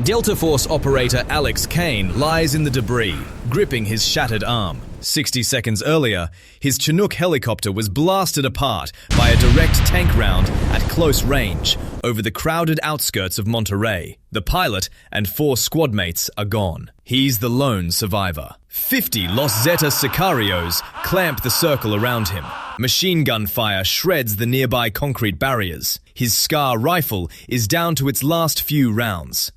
Delta Force operator Alex Kane lies in the debris, gripping his shattered arm. 60 seconds earlier, his Chinook helicopter was blasted apart by a direct tank round at close range over the crowded outskirts of Monterrey. The pilot and 4 squad mates are gone. He's the lone survivor. 50 Los Zeta Sicarios clamp the circle around him. Machine gun fire shreds the nearby concrete barriers. His Scar rifle is down to its last few rounds.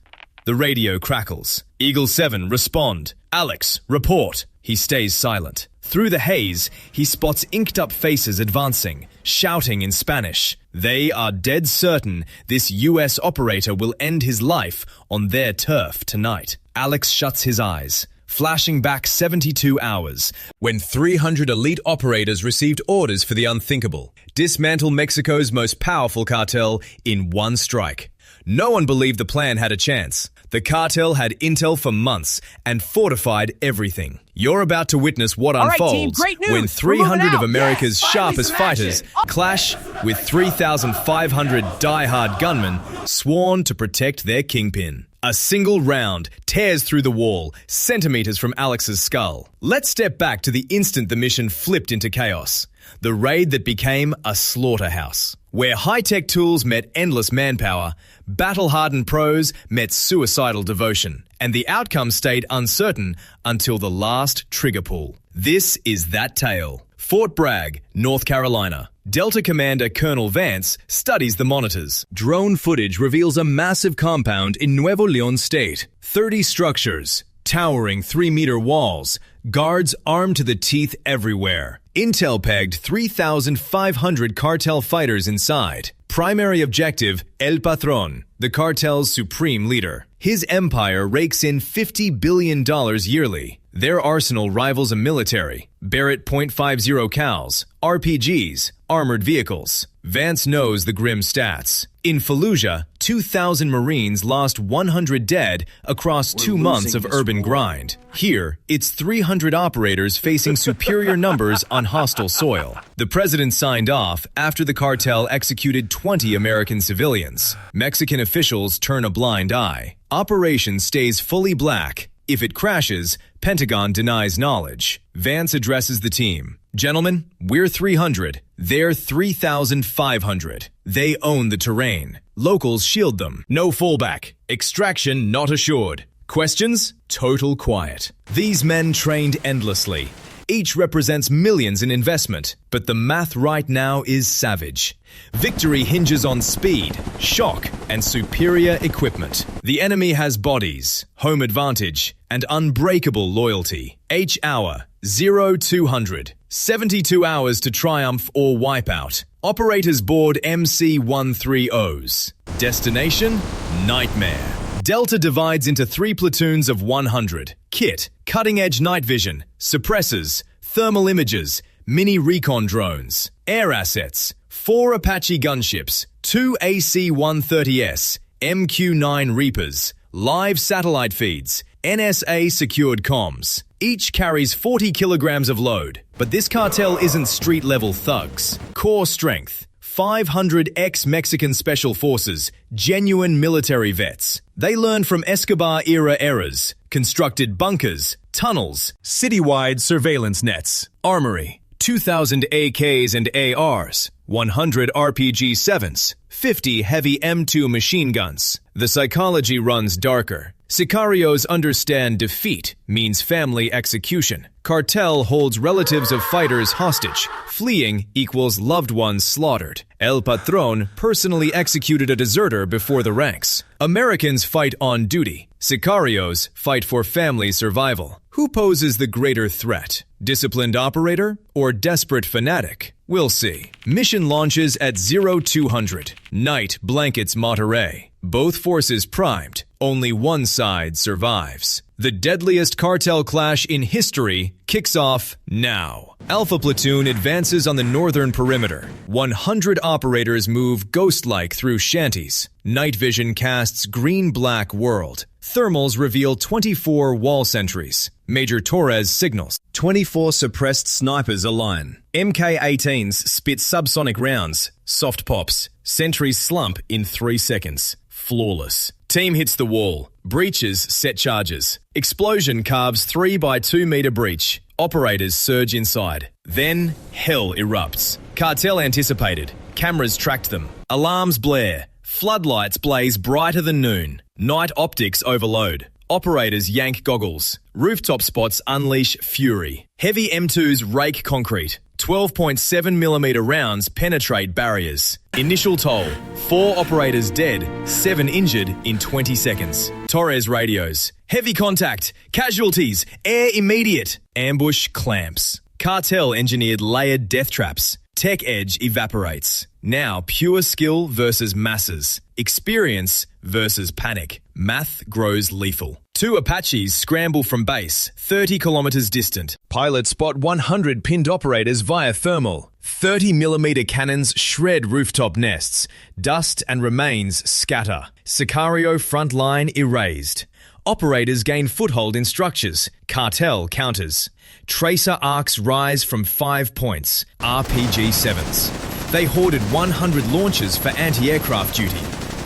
The radio crackles. Eagle 7, respond. Alex, report. He stays silent. Through the haze, he spots inked-up faces advancing, shouting in Spanish. They are dead certain this US operator will end his life on their turf tonight. Alex shuts his eyes, flashing back 72 hours, when 300 elite operators received orders for the unthinkable. Dismantle Mexico's most powerful cartel in one strike. No one believed the plan had a chance. The cartel had intel for months and fortified everything. You're about to witness what unfolds when 300 of America's sharpest fighters clash with 3,500 die-hard gunmen sworn to protect their kingpin. A single round tears through the wall, centimeters from Alex's skull. Let's step back to the instant the mission flipped into chaos. The raid that became a slaughterhouse. Where high-tech tools met endless manpower, battle-hardened pros met suicidal devotion, and the outcome stayed uncertain until the last trigger pull. This is that tale. Fort Bragg, North Carolina. Delta Commander Colonel Vance studies the monitors. Drone footage reveals a massive compound in Nuevo León State. 30 structures, towering 3-meter walls, guards armed to the teeth everywhere. Intel pegged 3,500 cartel fighters inside. Primary objective, El Patron, the cartel's supreme leader. His empire rakes in $50 billion yearly. Their arsenal rivals a military. Barrett .50 cals, RPGs, armored vehicles. Vance knows the grim stats. In Fallujah, 2,000 Marines lost 100 dead across 2 months of urban grind. Here, it's 300 operators facing superior numbers on hostile soil. The president signed off after the cartel executed 20 American civilians. Mexican officials turn a blind eye. Operation stays fully black. If it crashes, Pentagon denies knowledge. Vance addresses the team. Gentlemen, we're 300. They're 3,500. They own the terrain. Locals shield them. No fallback. Extraction not assured. Questions? Total quiet. These men trained endlessly. Each represents millions in investment, but the math right now is savage. Victory hinges on speed, shock, and superior equipment. The enemy has bodies, home advantage, and unbreakable loyalty. H-hour, 0200. 72 hours to triumph or wipe out. Operators board MC-130s. Destination? Nightmare. Delta divides into 3 platoons of 100. Kit, cutting-edge night vision, suppressors, thermal imagers, mini recon drones. Air assets, 4 Apache gunships, 2 AC-130S, MQ-9 Reapers, live satellite feeds, NSA secured comms. Each carries 40 kilograms of load. But this cartel isn't street-level thugs. Core strength. 500 ex-Mexican special forces, genuine military vets. They learned from Escobar-era errors, constructed bunkers, tunnels, citywide surveillance nets, armory, 2,000 AKs and ARs, 100 RPG-7s, 50 heavy M2 machine guns. The psychology runs darker. Sicarios understand defeat means family execution. Cartel holds relatives of fighters hostage. Fleeing equals loved ones slaughtered. El Patron personally executed a deserter before the ranks. Americans fight on duty. Sicarios fight for family survival. Who poses the greater threat? Disciplined operator or desperate fanatic? We'll see. Mission launches at 0200. Night blankets Monterrey. Both forces primed. Only one side survives. The deadliest cartel clash in history kicks off now. Alpha Platoon advances on the northern perimeter. 100 operators move ghost-like through shanties. Night vision casts green-black world. Thermals reveal 24 wall sentries. Major Torres signals. 24 suppressed snipers align. MK-18s spit subsonic rounds. Soft pops. Sentries slump in 3 seconds. Flawless. Team hits the wall. Breaches set charges. Explosion carves 3 by 2 meter breach. Operators surge inside. Then, hell erupts. Cartel anticipated. Cameras tracked them. Alarms blare. Floodlights blaze brighter than noon. Night optics overload. Operators yank goggles. Rooftop spots unleash fury. Heavy M2s rake concrete. 12.7mm rounds penetrate barriers. Initial toll, 4 operators dead, 7 injured in 20 seconds. Torres radios. Heavy contact. Casualties. Air immediate. Ambush clamps. Cartel engineered layered death traps. Tech edge evaporates. Now pure skill versus masses. Experience versus panic. Math grows lethal. 2 Apaches scramble from base, 30 kilometers distant. Pilots spot 100 pinned operators via thermal. 30mm cannons shred rooftop nests. Dust and remains scatter. Sicario front line erased. Operators gain foothold in structures. Cartel counters. Tracer arcs rise from 5 points. RPG-7s. They hoarded 100 launches for anti-aircraft duty.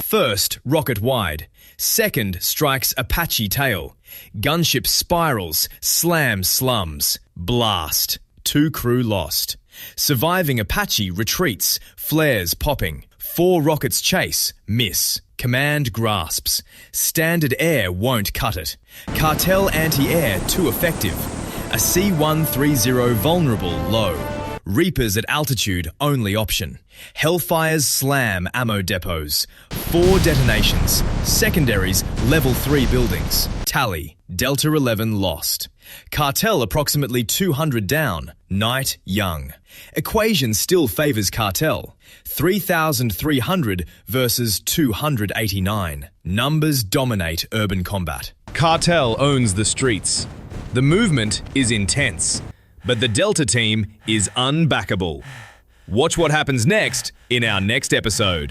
First, rocket wide. Second, strikes Apache tail. Gunship spirals, slams slums. Blast. 2 crew lost. Surviving Apache retreats, flares popping. 4 rockets chase, miss. Command grasps. Standard air won't cut it. Cartel anti-air too effective. A C-130 vulnerable low. Reapers at altitude only option. Hellfires slam ammo depots. 4 detonations. Secondaries level 3 buildings. Tally. Delta 11 lost. Cartel approximately 200 down. Night young. Equation still favours Cartel. 3,300 versus 289. Numbers dominate urban combat. Cartel owns the streets. The movement is intense, but the Delta team is unbackable. Watch what happens next in our next episode.